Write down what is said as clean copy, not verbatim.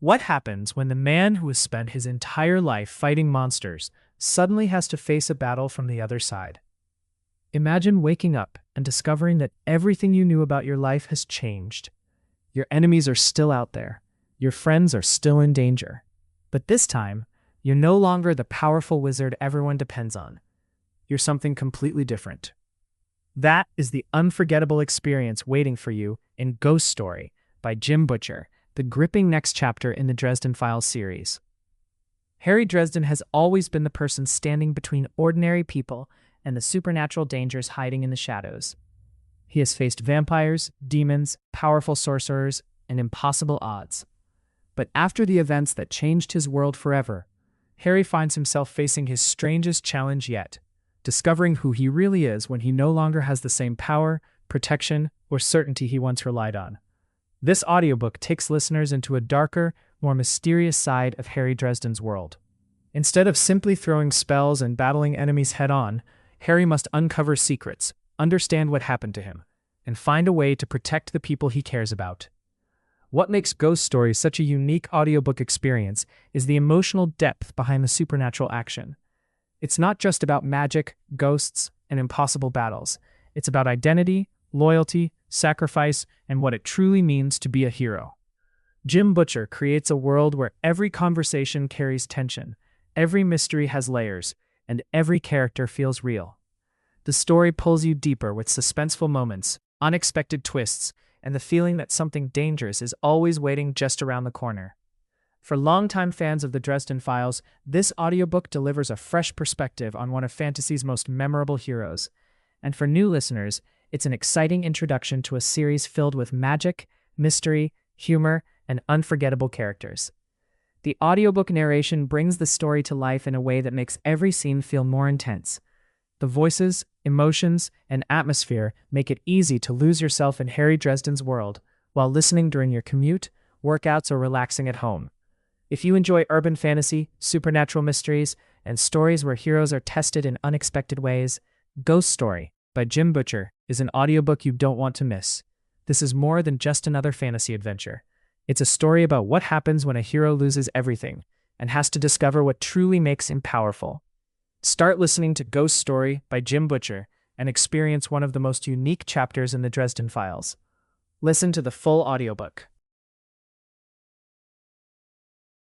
What happens when the man who has spent his entire life fighting monsters suddenly has to face a battle from the other side? Imagine waking up and discovering that everything you knew about your life has changed. Your enemies are still out there. Your friends are still in danger. But this time, you're no longer the powerful wizard everyone depends on. You're something completely different. That is the unforgettable experience waiting for you in Ghost Story by Jim Butcher, the gripping next chapter in the Dresden Files series. Harry Dresden has always been the person standing between ordinary people and the supernatural dangers hiding in the shadows. He has faced vampires, demons, powerful sorcerers, and impossible odds. But after the events that changed his world forever, Harry finds himself facing his strangest challenge yet, discovering who he really is when he no longer has the same power, protection, or certainty he once relied on. This audiobook takes listeners into a darker, more mysterious side of Harry Dresden's world. Instead of simply throwing spells and battling enemies head-on, Harry must uncover secrets, understand what happened to him, and find a way to protect the people he cares about. What makes Ghost Story such a unique audiobook experience is the emotional depth behind the supernatural action. It's not just about magic, ghosts, and impossible battles. It's about identity, loyalty, sacrifice, and what it truly means to be a hero. Jim Butcher creates a world where every conversation carries tension, every mystery has layers, and every character feels real. The story pulls you deeper with suspenseful moments, unexpected twists, and the feeling that something dangerous is always waiting just around the corner. For longtime fans of the Dresden Files, this audiobook delivers a fresh perspective on one of fantasy's most memorable heroes. And for new listeners, it's an exciting introduction to a series filled with magic, mystery, humor, and unforgettable characters. The audiobook narration brings the story to life in a way that makes every scene feel more intense. The voices, emotions, and atmosphere make it easy to lose yourself in Harry Dresden's world while listening during your commute, workouts, or relaxing at home. If you enjoy urban fantasy, supernatural mysteries, and stories where heroes are tested in unexpected ways, Ghost Story by Jim Butcher is an audiobook you don't want to miss. This is more than just another fantasy adventure. It's a story about what happens when a hero loses everything and has to discover what truly makes him powerful. Start listening to Ghost Story by Jim Butcher and experience one of the most unique chapters in the Dresden Files. Listen to the full audiobook.